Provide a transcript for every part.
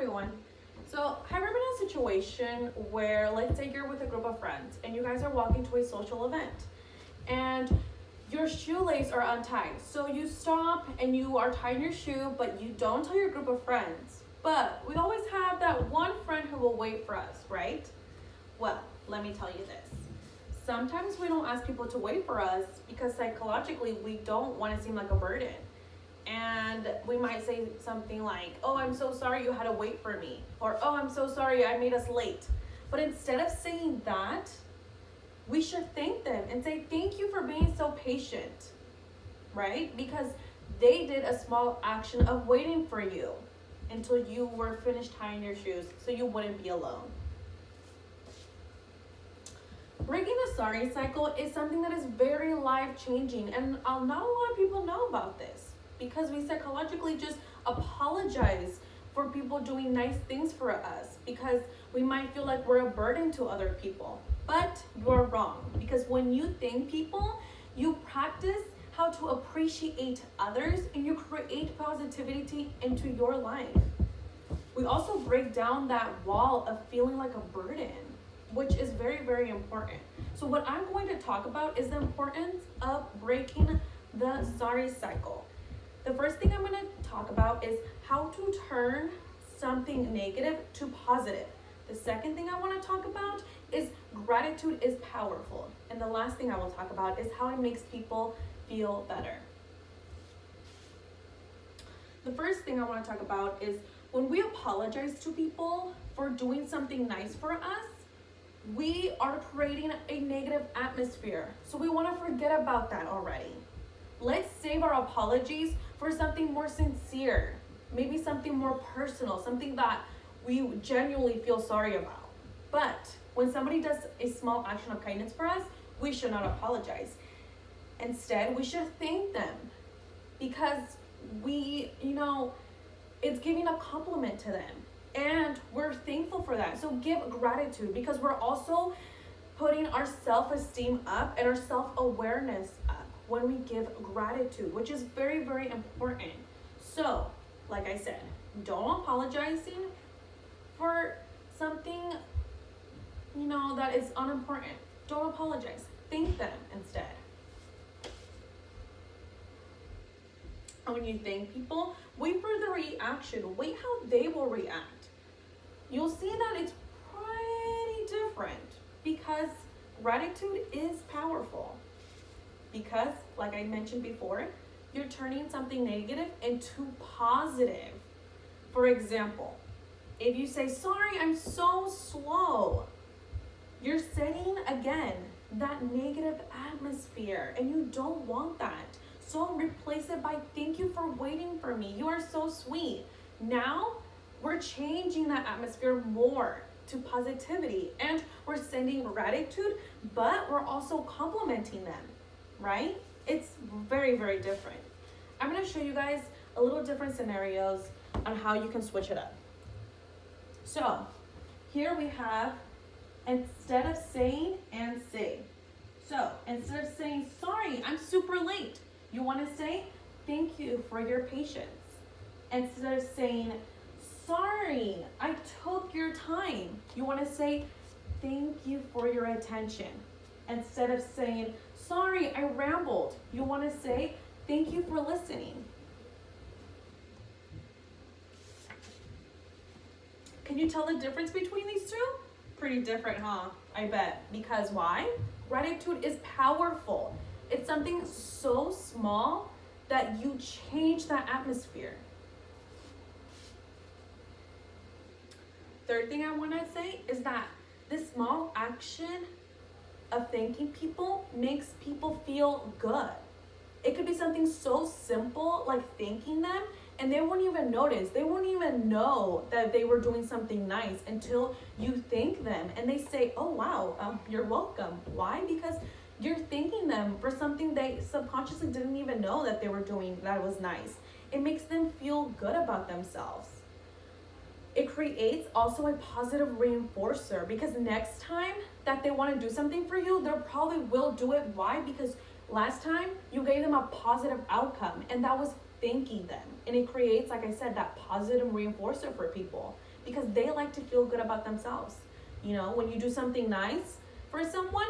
everyone. So, have you ever been in a situation where, let's say you're with a group of friends and you guys are walking to a social event and your shoelace are untied. So you stop and you are tying your shoe, but you don't tell your group of friends. But we always have that one friend who will wait for us, right? Well, let me tell you this. Sometimes we don't ask people to wait for us because psychologically we don't want to seem like a burden. And we might say something like, oh, I'm so sorry you had to wait for me. Or, oh, I'm so sorry I made us late. But instead of saying that, we should thank them and say, thank you for being so patient, right? Because they did a small action of waiting for you until you were finished tying your shoes so you wouldn't be alone. Breaking the sorry cycle is something that is very life-changing, and not a lot of people know about this because we psychologically just apologize for people doing nice things for us because we might feel like we're a burden to other people. But you're wrong, because when you thank people, you practice how to appreciate others and you create positivity into your life. We also break down that wall of feeling like a burden, which is very, very important. So what I'm going to talk about is the importance of breaking the sorry cycle. The first thing I'm going to talk about is how to turn something negative to positive. The second thing I want to talk about is gratitude is powerful. And the last thing I will talk about is how it makes people feel better. The first thing I want to talk about is when we apologize to people for doing something nice for us, we are creating a negative atmosphere. So we want to forget about that already. Let's save our apologies for something more sincere, maybe something more personal, something that we genuinely feel sorry about. But when somebody does a small action of kindness for us, we should not apologize. Instead, we should thank them because it's giving a compliment to them. And we're thankful for that. So give gratitude because we're also putting our self-esteem up and our self-awareness up when we give gratitude, which is very, very important. So, like I said, don't apologizing for something, that is unimportant. Don't apologize. Thank them instead. And when you thank people, wait for the reaction. Wait how they will react. You'll see that it's pretty different because gratitude is powerful. Because, like I mentioned before, you're turning something negative into positive. For example, if you say, sorry, I'm so slow, you're setting, again, that negative atmosphere, and you don't want that. So replace it by, thank you for waiting for me. You are so sweet. Now, we're changing that atmosphere more to positivity, and we're sending gratitude, but we're also complimenting them, right? It's very, very different. I'm going to show you guys a little different scenarios on how you can switch it up. So here we have, instead of saying and say. So instead of saying, sorry, I'm super late, you want to say, thank you for your patience. Instead of saying, sorry, I took your time, you want to say, thank you for your attention. Instead of saying, sorry, I rambled, you want to say, thank you for listening. Can you tell the difference between these two? Pretty different, huh? I bet. Because why? Gratitude is powerful. It's something so small that you change that atmosphere. Third thing I want to say is that this small action of thanking people makes people feel good. It could be something so simple like thanking them, and they won't even notice. They won't even know that they were doing something nice until you thank them and they say, oh wow, you're welcome. Why? Because you're thanking them for something they subconsciously didn't even know that they were doing that was nice. It makes them feel good about themselves. It creates also a positive reinforcer because next time that they want to do something for you, they probably will do it. Why? Because last time you gave them a positive outcome and that was thanking them. And it creates, like I said, that positive reinforcer for people because they like to feel good about themselves. You know, when you do something nice for someone,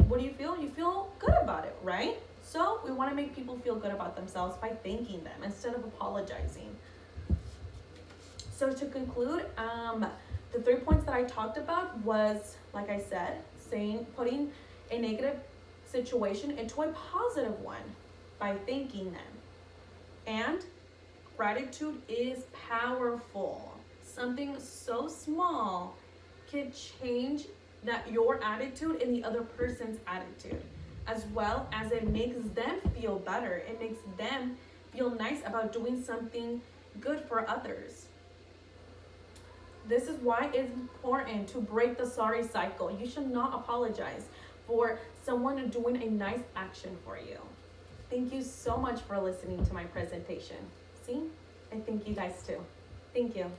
what do you feel? You feel good about it, right? So we want to make people feel good about themselves by thanking them instead of apologizing. So to conclude, the 3 points that I talked about was, like I said, putting a negative situation into a positive one by thanking them. And gratitude is powerful. Something so small can change your attitude and the other person's attitude, as well as it makes them feel better. It makes them feel nice about doing something good for others. This is why it's important to break the sorry cycle. You should not apologize for someone doing a nice action for you. Thank you so much for listening to my presentation. See, I thank you guys too. Thank you.